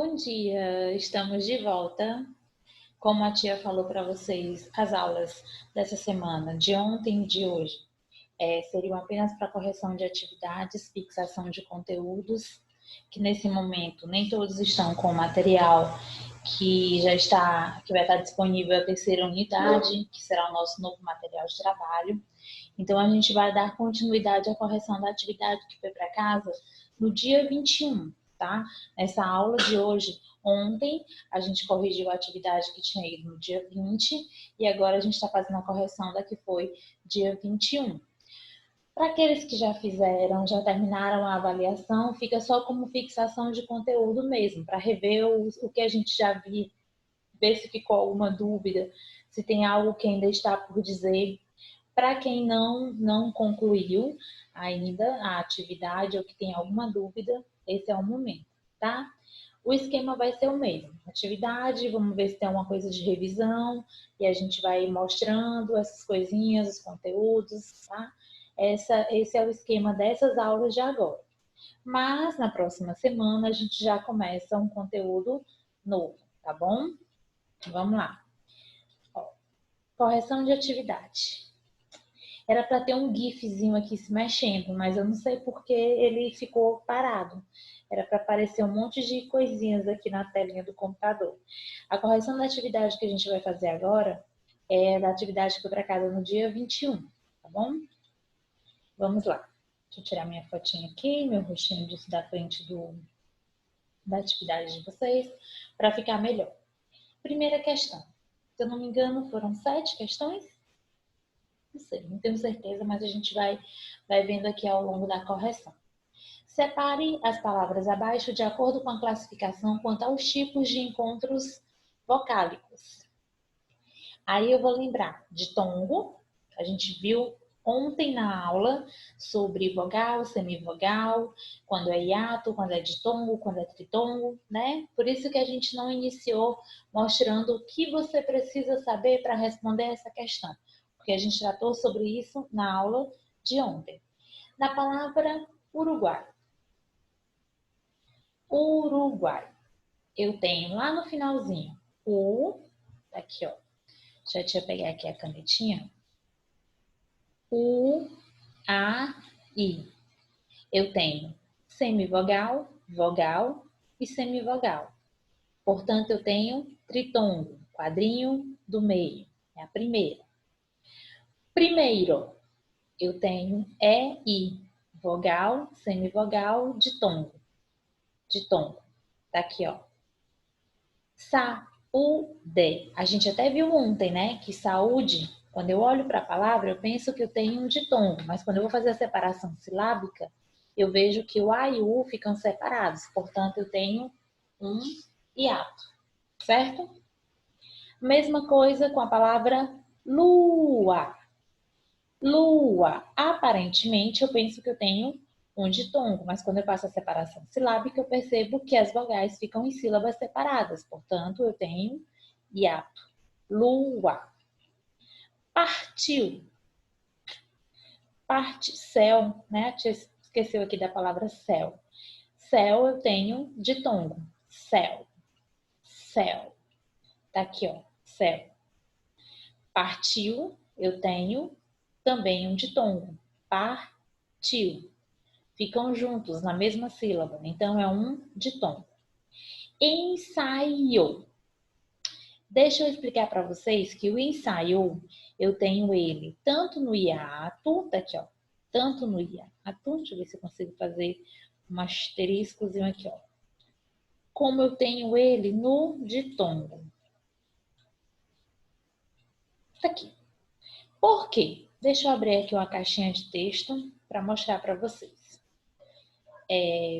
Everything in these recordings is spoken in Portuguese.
Bom dia, estamos de volta. Como a tia falou para vocês, as aulas dessa semana, de ontem e de hoje, seriam apenas para correção de atividades, fixação de conteúdos, que nesse momento nem todos estão com o material que vai estar disponível a terceira unidade, que será o nosso novo material de trabalho. Então, a gente vai dar continuidade à correção da atividade que foi para casa no dia 21, tá? Nessa aula de hoje, ontem, a gente corrigiu a atividade que tinha ido no dia 20 e agora a gente está fazendo a correção da que foi dia 21. Para aqueles que já fizeram, já terminaram a avaliação, fica só como fixação de conteúdo mesmo, para rever o que a gente já viu, ver se ficou alguma dúvida, se tem algo que ainda está por dizer. Para quem não concluiu ainda a atividade ou que tem alguma dúvida, esse é o momento, tá? O esquema vai ser o mesmo. Atividade, vamos ver se tem alguma coisa de revisão e a gente vai mostrando essas coisinhas, os conteúdos, tá? Esse é o esquema dessas aulas de agora. Mas na próxima semana a gente já começa um conteúdo novo, tá bom? Vamos lá. Ó, correção de atividade. Era para ter um gifzinho aqui se mexendo, mas eu não sei porque ele ficou parado. Era para aparecer um monte de coisinhas aqui na telinha do computador. A correção da atividade que a gente vai fazer agora é da atividade que foi para casa no dia 21, tá bom? Vamos lá. Deixa eu tirar minha fotinha aqui, meu rostinho disso da frente da atividade de vocês, para ficar melhor. Primeira questão. Se eu não me engano, foram 7 questões? Não sei, não tenho certeza, mas a gente vai vendo aqui ao longo da correção. Separe as palavras abaixo de acordo com a classificação quanto aos tipos de encontros vocálicos. Aí eu vou lembrar de tongo, a gente viu ontem na aula sobre vogal, semivogal, quando é hiato, quando é ditongo, quando é tritongo, né? Por isso que a gente não iniciou mostrando o que você precisa saber para responder essa questão, porque a gente tratou sobre isso na aula de ontem. Na palavra Uruguai. Uruguai. Eu tenho lá no finalzinho aqui ó, deixa eu pegar aqui a canetinha. U, A, I. Eu tenho semivogal, vogal e semivogal. Portanto, eu tenho tritongo, quadrinho do meio. É a primeira. Primeiro, eu tenho E, I. Vogal, semivogal, ditongo. Ditongo. Tá aqui, ó. Saúde. A gente até viu ontem, né? Que saúde, quando eu olho para a palavra, eu penso que eu tenho um ditongo. Mas quando eu vou fazer a separação silábica, eu vejo que o A e o U ficam separados. Portanto, eu tenho um hiato. Certo? Mesma coisa com a palavra lua. Lua. Aparentemente, eu penso que eu tenho um ditongo, mas quando eu faço a separação silábica, eu percebo que as vogais ficam em sílabas separadas. Portanto, eu tenho hiato. Lua. Partiu. Céu, né? Esqueceu aqui da palavra céu. Céu eu tenho ditongo. Céu. Céu. Tá aqui, ó. Céu. Partiu, eu tenho também um ditongo. Partiu. Ficam juntos na mesma sílaba, então é um ditongo. Ensaiou. Deixa eu explicar para vocês que o ensaiou, eu tenho ele tanto no hiato, tá aqui ó, tanto no hiato, deixa eu ver se eu consigo fazer um asteriscozinho aqui ó, como eu tenho ele no ditongo. Tá aqui. Por quê? Deixa eu abrir aqui uma caixinha de texto para mostrar para vocês.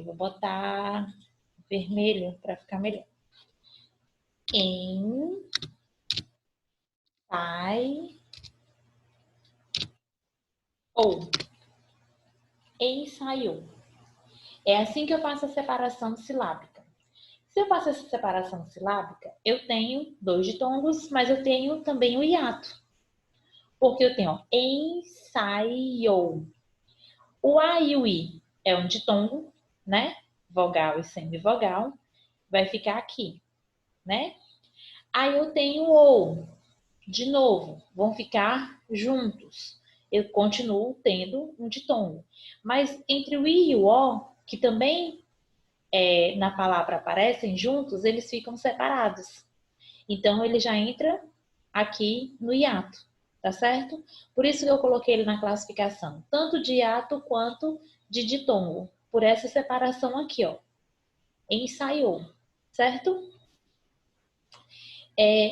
Vou botar vermelho para ficar melhor. Ensaiou. É assim que eu faço a separação silábica. Se eu faço essa separação silábica, eu tenho 2 ditongos, mas eu tenho também o hiato. Porque eu tenho ó, ensaiou. O A e o I é um ditongo, né? Vogal e semivogal. vai ficar aqui, né? Aí eu tenho ou, de novo, vão ficar juntos. Eu continuo tendo um ditongo. Mas entre o i e o o, que também na palavra aparecem juntos, eles ficam separados. Então ele já entra aqui no hiato, tá certo? Por isso que eu coloquei ele na classificação, tanto de hiato quanto de ditongo, por essa separação aqui, ó. Ensaiou, certo?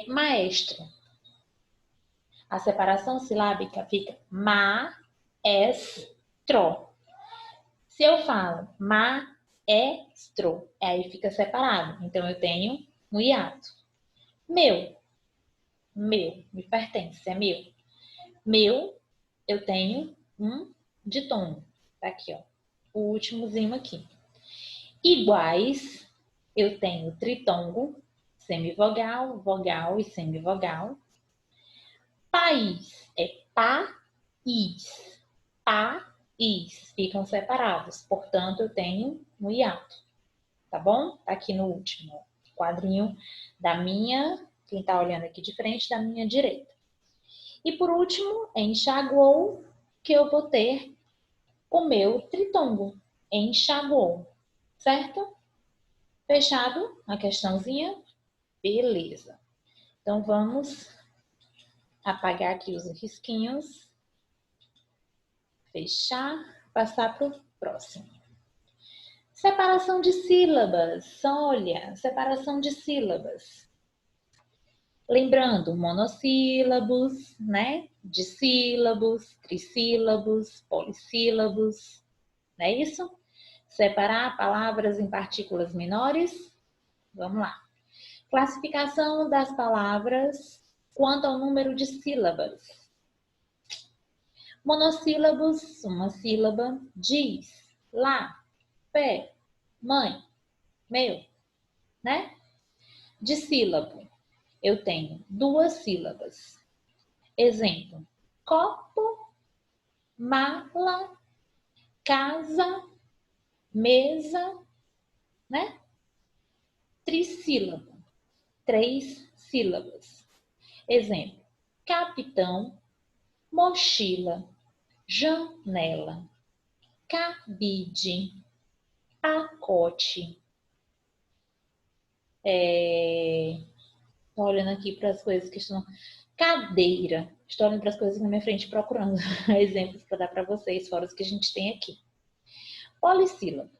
Maestro. A separação silábica fica maestro. Se eu falo maestro, aí fica separado. Então eu tenho um hiato. Meu, me pertence, é meu. Meu, eu tenho um ditongo. Tá aqui, ó. O últimozinho aqui. Iguais, eu tenho tritongo, semivogal, vogal e semivogal. País é país. País. Ficam separados. Portanto, eu tenho um hiato. Tá bom? Tá aqui no último quadrinho da minha, quem tá olhando aqui de frente, da minha direita. E por último, enxaguou, que eu vou ter o meu tritongo. Enxaguou. Certo? Fechado a questãozinha? Beleza. Então, vamos apagar aqui os risquinhos. Fechar. Passar para o próximo. Separação de sílabas. Olha, separação de sílabas. Lembrando, monossílabos, né? Dissílabos, trissílabos, polissílabos. Não é isso? Separar palavras em partículas menores. Vamos lá. Classificação das palavras quanto ao número de sílabas. Monossílabos, uma sílaba, diz, lá, pé, mãe, meu, né? Dissílabo, eu tenho 2 sílabas. Exemplo, copo, mala, casa, mesa, né? Trissílabo, 3 sílabas. Exemplo, capitão, mochila, janela, cabide, pacote. Estou olhando aqui para as coisas que estão... Cadeira. Estou olhando para as coisas na minha frente procurando exemplos para dar para vocês, fora os que a gente tem aqui. Polissílabo.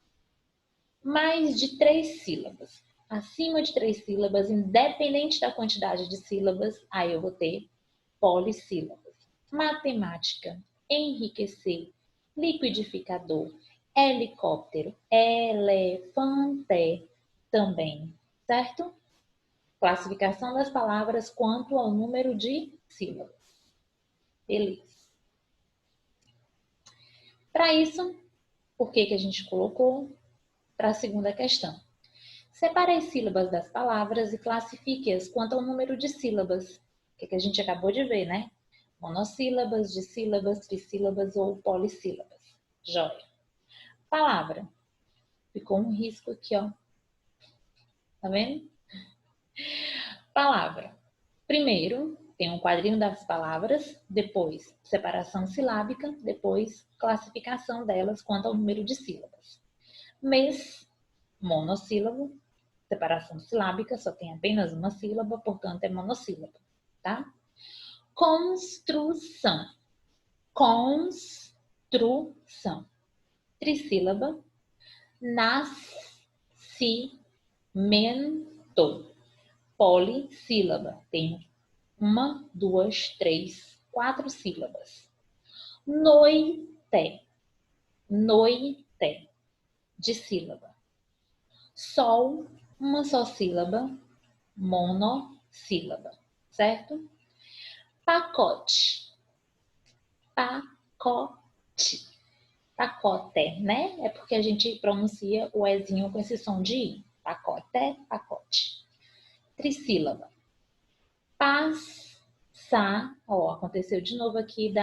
Mais de 3 sílabas. Acima de 3 sílabas, independente da quantidade de sílabas, aí eu vou ter polissílabos. Matemática. Enriquecer. Liquidificador. Helicóptero. Elefante. Também. Certo? Classificação das palavras quanto ao número de sílabas. Beleza. Para isso, por que a gente colocou? Para a segunda questão. Separe as sílabas das palavras e classifique-as quanto ao número de sílabas. Que a gente acabou de ver, né? Monossílabas, dissílabas, trissílabas ou polissílabas. Jóia. Palavra. Ficou um risco aqui, ó. Tá vendo? Palavra. Primeiro, tem um quadrinho das palavras, depois separação silábica, depois classificação delas quanto ao número de sílabas. Mês, monossílabo, separação silábica, só tem apenas uma sílaba, portanto é monossílabo, tá? Construção. Construção. Trissílaba. Nascimento. Polissílaba. Tem 1, 2, 3, 4 sílabas. Noite. Noite. Dissílaba. Sol, uma só sílaba. Monossílaba. Certo? Pacote. Pacote. Pacote, né? É porque a gente pronuncia o ezinho com esse som de i. Pacote, pacote. Trissílaba. Passar. Ó, aconteceu de novo aqui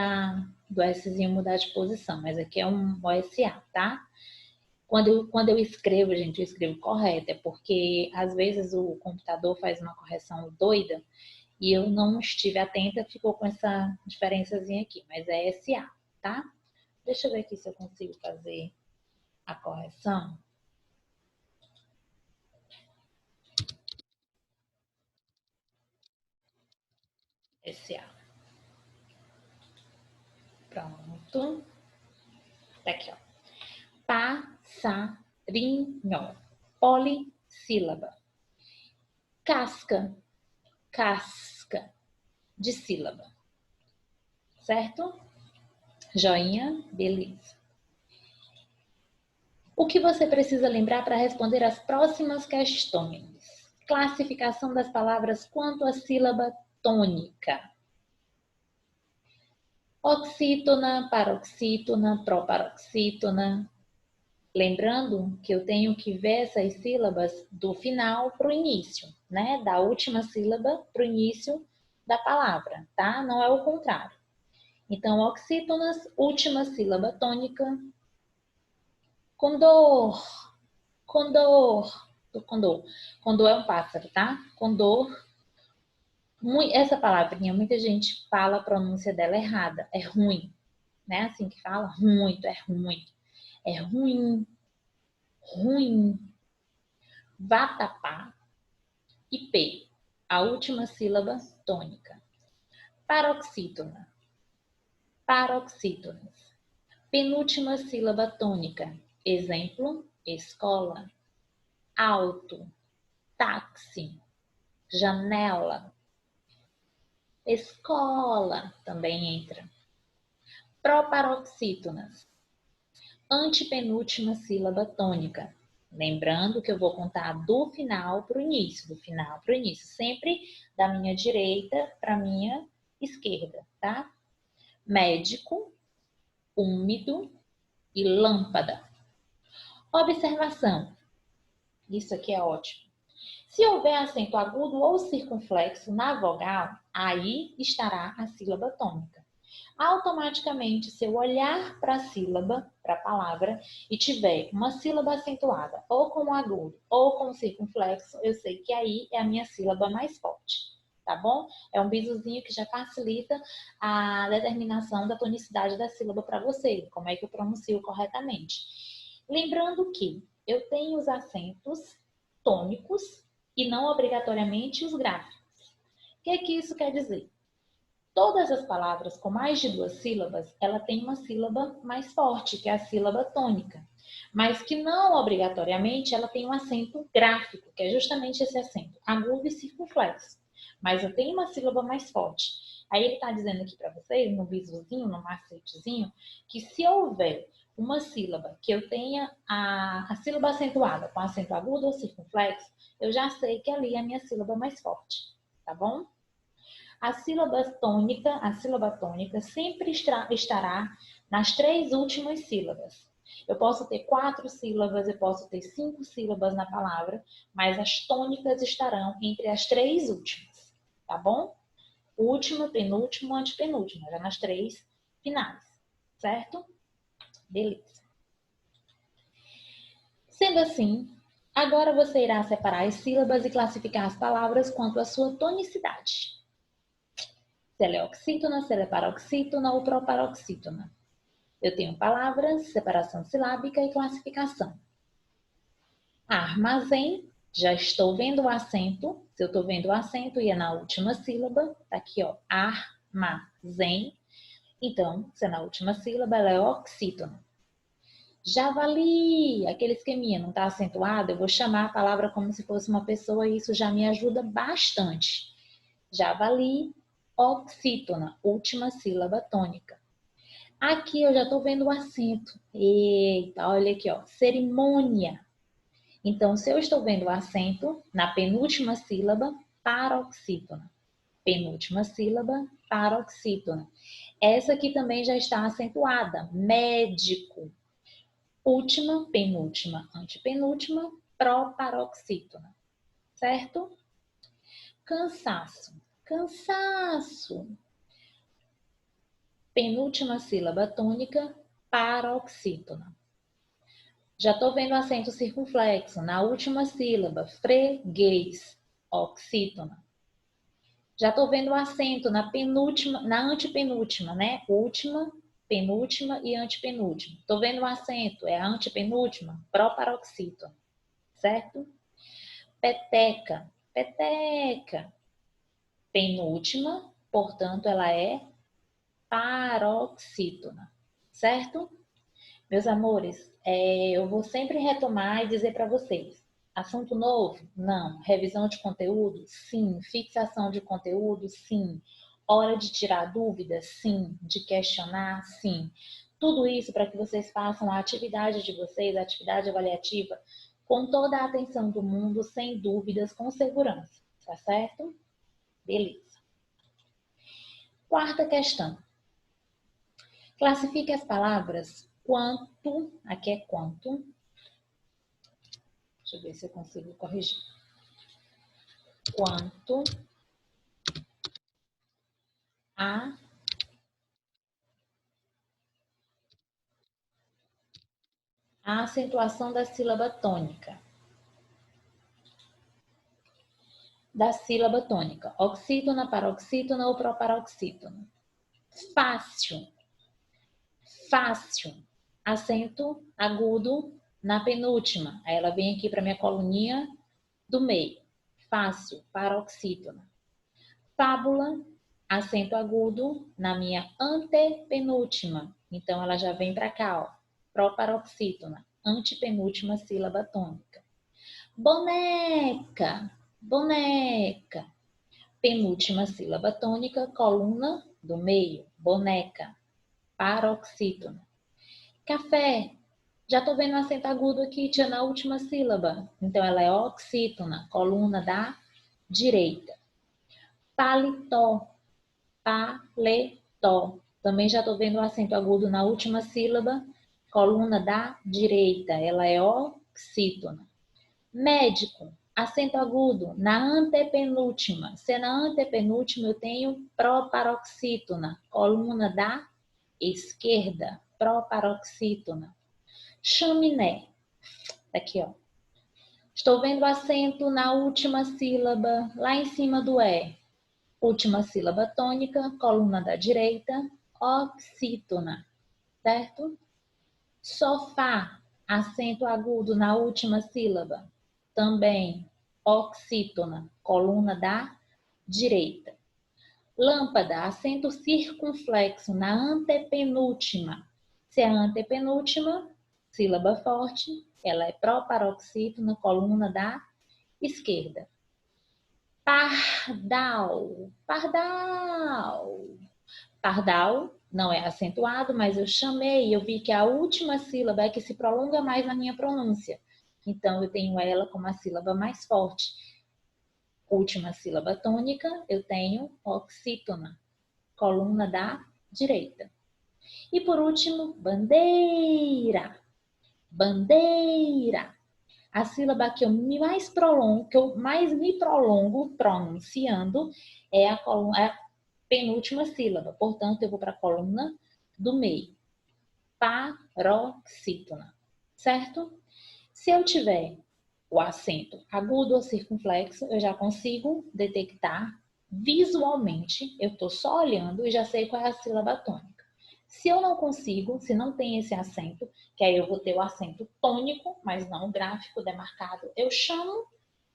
do Szinho mudar de posição, mas aqui é um OSA, tá? Quando eu escrevo, gente, eu escrevo correto. É porque, às vezes, o computador faz uma correção doida e eu não estive atenta, ficou com essa diferençazinha aqui. Mas é SA, tá? Deixa eu ver aqui se eu consigo fazer a correção. SA. Pronto. Tá aqui, ó. Passarinho. Polissílaba. Casca. Casca. De sílaba. Certo? Joinha? Beleza. O que você precisa lembrar para responder as próximas questões? Classificação das palavras quanto à sílaba tônica. Oxítona, paroxítona, proparoxítona. Lembrando que eu tenho que ver essas sílabas do final para o início, né? Da última sílaba para o início da palavra, tá? Não é o contrário. Então, oxítonas, última sílaba tônica. Condor, condor, condor. Condor é um pássaro, tá? Condor. Essa palavrinha, muita gente fala a pronúncia dela errada. É ruim, né? Assim que fala, muito, é ruim. É ruim, ruim. Vatapá e P, a última sílaba tônica. Paroxítona, paroxítonas. Penúltima sílaba tônica. Exemplo, escola. Alto, táxi, janela. Escola também entra. Proparoxítonas. Antepenúltima sílaba tônica. Lembrando que eu vou contar do final para o início, do final para o início, sempre da minha direita para a minha esquerda, tá? Médico, úmido e lâmpada. Observação. Isso aqui é ótimo. Se houver acento agudo ou circunflexo na vogal, aí estará a sílaba tônica. Automaticamente, se eu olhar para a sílaba, para a palavra, e tiver uma sílaba acentuada, ou com agudo, ou com circunflexo, eu sei que aí é a minha sílaba mais forte, tá bom? É um bizuzinho que já facilita a determinação da tonicidade da sílaba para você, como é que eu pronuncio corretamente. Lembrando que eu tenho os acentos tônicos e não obrigatoriamente os gráficos. O que é que isso quer dizer? Todas as palavras com mais de duas sílabas, ela tem uma sílaba mais forte, que é a sílaba tônica. Mas que não obrigatoriamente ela tem um acento gráfico, que é justamente esse acento, agudo e circunflexo. Mas eu tenho uma sílaba mais forte. Aí ele está dizendo aqui para vocês, no bizuzinho, no macetezinho, que se houver uma sílaba que eu tenha a sílaba acentuada com acento agudo ou circunflexo, eu já sei que ali é a minha sílaba mais forte, tá bom? A sílaba tônica sempre estará nas três últimas sílabas. Eu posso ter 4 sílabas, eu posso ter 5 sílabas na palavra, mas as tônicas estarão entre as 3 últimas, tá bom? Última, penúltima, antepenúltima, já nas 3 finais, certo? Beleza. Sendo assim, agora você irá separar as sílabas e classificar as palavras quanto à sua tonicidade. Se ela é oxítona, se ela é paroxítona ou proparoxítona. Eu tenho palavras, separação silábica e classificação. Armazém, já estou vendo o acento. Se eu estou vendo o acento e é na última sílaba, tá aqui, ó, armazém. Então, se é na última sílaba, ela é oxítona. Javali, aquele esqueminha, não está acentuado, eu vou chamar a palavra como se fosse uma pessoa e isso já me ajuda bastante. Javali, oxítona, última sílaba tônica. Aqui eu já estou vendo o acento. Eita, olha aqui, ó, cerimônia. Então, se eu estou vendo o acento na penúltima sílaba, paroxítona. Penúltima sílaba, paroxítona. Essa aqui também já está acentuada, médico. Última, penúltima, antepenúltima, proparoxítona. Certo? Cansaço. Cansaço. Penúltima sílaba tônica, paroxítona. Já estou vendo acento circunflexo na última sílaba, freguês, oxítona. Já estou vendo acento na penúltima, na antepenúltima, né? Última, penúltima e antepenúltima. Estou vendo acento, é a antepenúltima, proparoxítona, certo? Peteca, peteca, penúltima, portanto, ela é paroxítona, certo? Meus amores, eu vou sempre retomar e dizer para vocês. Assunto novo? Não. Revisão de conteúdo? Sim. Fixação de conteúdo? Sim. Hora de tirar dúvidas? Sim. De questionar? Sim. Tudo isso para que vocês façam a atividade de vocês, a atividade avaliativa, com toda a atenção do mundo, sem dúvidas, com segurança. Tá certo? Beleza. Quarta questão. Classifique as palavras quanto, aqui é quanto. Deixa eu ver se eu consigo corrigir. Quanto a acentuação da sílaba tônica. Da sílaba tônica. Oxítona, paroxítona ou proparoxítona. Fácil. Fácil. Acento agudo na penúltima. Aí ela vem aqui para minha coluninha do meio. Fácil, paroxítona. Fábula, acento agudo na minha antepenúltima. Então ela já vem para cá, ó. Proparoxítona, antepenúltima sílaba tônica. Boneca, boneca. Penúltima sílaba tônica, coluna do meio, boneca. Paroxítona. Café. Já tô vendo acento agudo aqui, tia, na última sílaba. Então ela é oxítona, coluna da direita. Paletó, paletó. Também já estou vendo o acento agudo na última sílaba, coluna da direita, ela é oxítona. Médico, acento agudo na antepenúltima. Se na antepenúltima eu tenho proparoxítona, coluna da esquerda, proparoxítona. Chaminé, aqui ó. Estou vendo acento na última sílaba, lá em cima do E. Última sílaba tônica, coluna da direita, oxítona, certo? Sofá, acento agudo na última sílaba, também oxítona, coluna da direita. Lâmpada, acento circunflexo na antepenúltima. Se é a antepenúltima, sílaba forte, ela é proparoxítona, coluna da esquerda. Pardal, pardal. Pardal não é acentuado, mas eu chamei e eu vi que a última sílaba é que se prolonga mais na minha pronúncia. Então, eu tenho ela como a sílaba mais forte. Última sílaba tônica, eu tenho oxítona, coluna da direita. E por último, bandeira, bandeira. A sílaba que eu mais me prolongo pronunciando é a penúltima sílaba. Portanto, eu vou para a coluna do meio. Paroxítona, certo? Se eu tiver o acento agudo ou circunflexo, eu já consigo detectar visualmente. Eu estou só olhando e já sei qual é a sílaba tônica. Se eu não consigo, se não tem esse acento, que aí eu vou ter o acento tônico, mas não o gráfico demarcado, eu chamo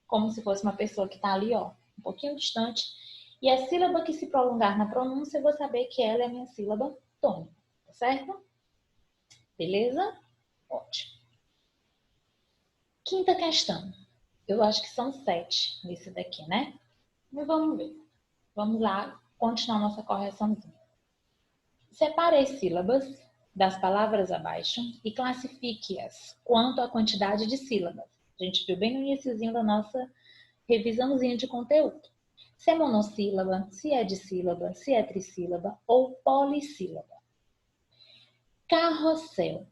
como se fosse uma pessoa que está ali, ó, um pouquinho distante. E a sílaba que se prolongar na pronúncia, eu vou saber que ela é a minha sílaba tônica, tá certo? Beleza? Ótimo. Quinta questão. Eu acho que são 7 nesse daqui, né? Mas vamos ver. Vamos lá, continuar nossa correçãozinha. Separe as sílabas das palavras abaixo e classifique-as quanto à quantidade de sílabas. A gente viu bem no iniciozinho da nossa revisãozinha de conteúdo. Se é monossílaba, se é dissílaba, se é trissílaba ou polissílaba. Carrossel.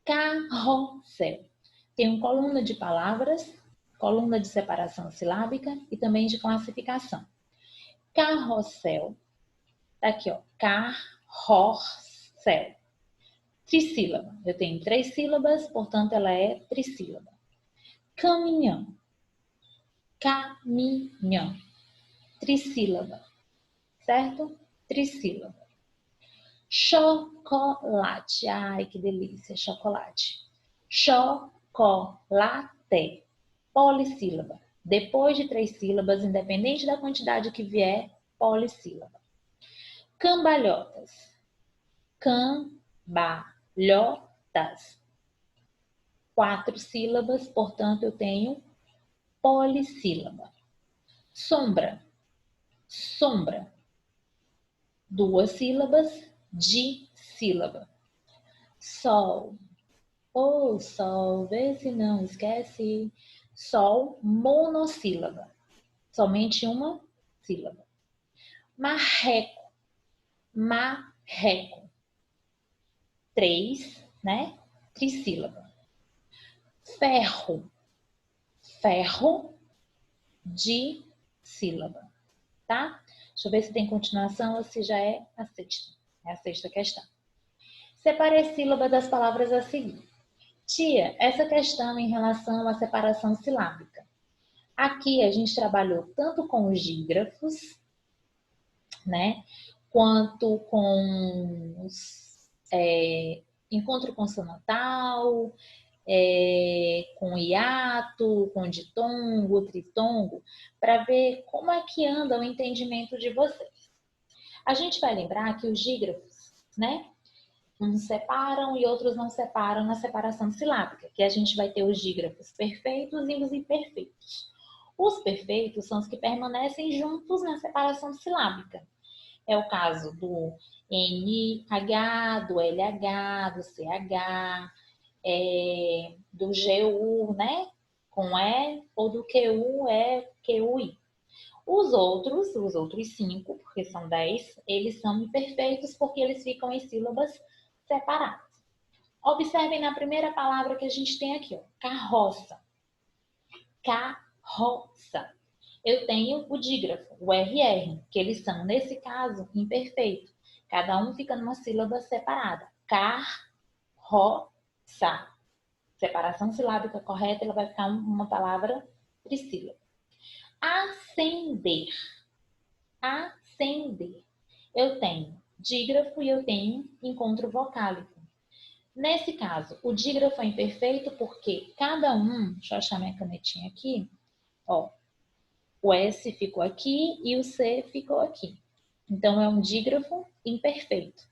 Carrossel. Tem uma coluna de palavras, coluna de separação silábica e também de classificação. Carrossel. Tá aqui, ó. Carrossel. Trissílaba. Eu tenho 3 sílabas, portanto, ela é trissílaba. Caminhão. Caminhão. Trissílaba. Certo? Trissílaba. Chocolate. Ai, que delícia, chocolate. Chocolate. Polissílaba. Depois de 3 sílabas, independente da quantidade que vier, polissílaba. Cambalhotas. Cambalhotas. 4 sílabas, portanto, eu tenho polissílaba. Sombra. Sombra. 2 sílabas, dissílaba. Sol. Oh, sol, vê se não esquece. Sol, monossílaba. Somente uma sílaba. Marreco. Marreco. 3, né? Trissílaba. Ferro. Ferro, dissílaba. Tá? Deixa eu ver se tem continuação ou se já é a sexta. É a sexta questão. Separe as sílabas das palavras a seguir. Tia, essa questão em relação à separação silábica. Aqui a gente trabalhou tanto com os dígrafos, né? Quanto com os encontro consonantal, com hiato, com ditongo, tritongo, para ver como é que anda o entendimento de vocês. A gente vai lembrar que os dígrafos, né? Uns separam e outros não separam na separação silábica, que a gente vai ter os dígrafos perfeitos e os imperfeitos. Os perfeitos são os que permanecem juntos na separação silábica. É o caso do NH, do LH, do CH, do GU, né? Com E, ou do QU, QUI. Os outros 5, porque são 10, eles são imperfeitos porque eles ficam em sílabas separadas. Observem na primeira palavra que a gente tem aqui, ó, carroça. Carroça. Eu tenho o dígrafo, o RR, que eles são, nesse caso, imperfeito. Cada um fica numa sílaba separada. Carroça. Separação silábica correta, ela vai ficar uma palavra trissílaba. Acender. Acender. Eu tenho dígrafo e eu tenho encontro vocálico. Nesse caso, o dígrafo é imperfeito porque cada um, deixa eu achar minha canetinha aqui, ó, o S ficou aqui e o C ficou aqui. Então, é um dígrafo imperfeito.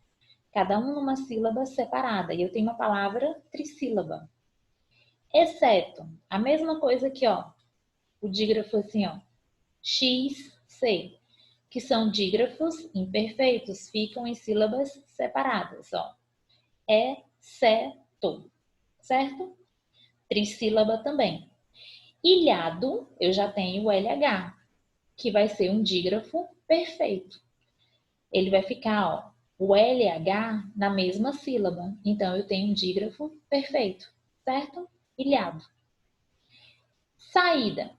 Cada um numa sílaba separada. E eu tenho uma palavra trissílaba. Exceto, a mesma coisa aqui, ó, o dígrafo assim, ó, X, C, que são dígrafos imperfeitos, ficam em sílabas separadas, ó. Exceto, certo? Trissílaba também. Ilhado, eu já tenho o LH, que vai ser um dígrafo perfeito. Ele vai ficar, ó, o LH na mesma sílaba. Então, eu tenho um dígrafo perfeito, certo? Ilhado. Saída.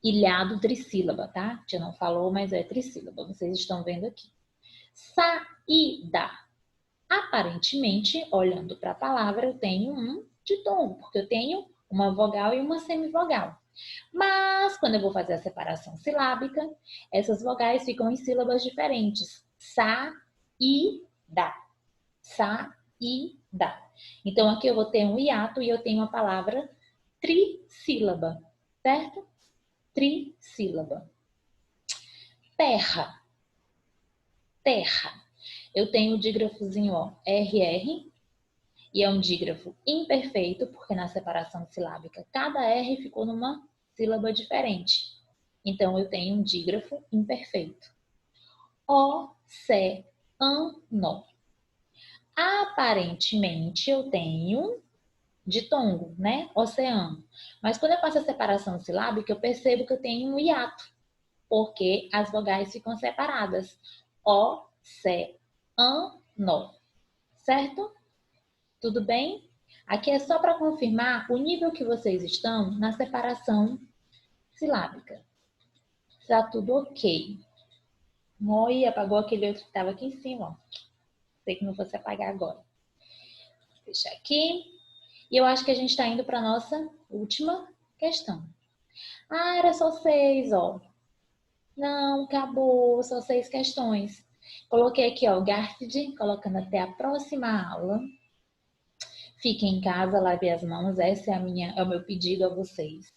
Ilhado trissílaba, tá? A tia não falou, mas é trissílaba. Vocês estão vendo aqui. Saída. Aparentemente, olhando para a palavra, eu tenho um ditongo, porque eu tenho uma vogal e uma semivogal. Mas, quando eu vou fazer a separação silábica, essas vogais ficam em sílabas diferentes. Sa, i, da. Sa, i, da. Então, aqui eu vou ter um hiato e eu tenho a palavra trissílaba, certo? Trissílaba. Terra. Terra. Eu tenho o dígrafozinho, ó, RR, e é um dígrafo imperfeito, porque na separação silábica cada R ficou numa sílaba diferente. Então, eu tenho um dígrafo imperfeito. Oceano. Aparentemente, eu tenho ditongo, né? Oceano. Mas quando eu faço a separação silábica, eu percebo que eu tenho um hiato, porque as vogais ficam separadas. Oceano. Certo? Tudo bem? Aqui é só para confirmar o nível que vocês estão na separação silábica. Está tudo ok. Moi apagou aquele outro que estava aqui em cima. Ó. Sei que não fosse apagar agora. fechar aqui. E eu acho que a gente está indo para a nossa última questão. Ah, era só 6, ó. Não, acabou, só 6 questões. Coloquei aqui, ó, o Garfield, colocando até a próxima aula. Fiquem em casa, lave as mãos, essa é o meu pedido a vocês.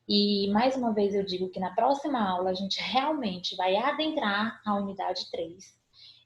E mais uma vez eu digo que na próxima aula a gente realmente vai adentrar a unidade 3.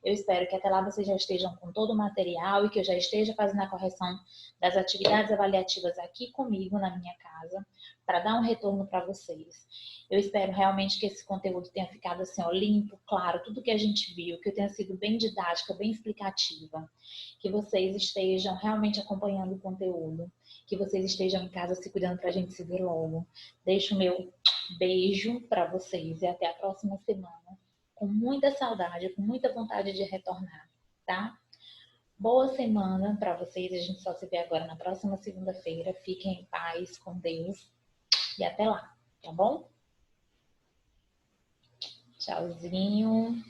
Eu espero que até lá vocês já estejam com todo o material e que eu já esteja fazendo a correção das atividades avaliativas aqui comigo na minha casa, para dar um retorno para vocês. Eu espero realmente que esse conteúdo tenha ficado assim, ó, limpo, claro, tudo que a gente viu, que eu tenha sido bem didática, bem explicativa, que vocês estejam realmente acompanhando o conteúdo, que vocês estejam em casa se cuidando para a gente se ver logo. Deixo o meu beijo para vocês e até a próxima semana. Com muita saudade, com muita vontade de retornar, tá? Boa semana para vocês. A gente só se vê agora na próxima segunda-feira. Fiquem em paz, com Deus e até lá, tá bom? Tchauzinho.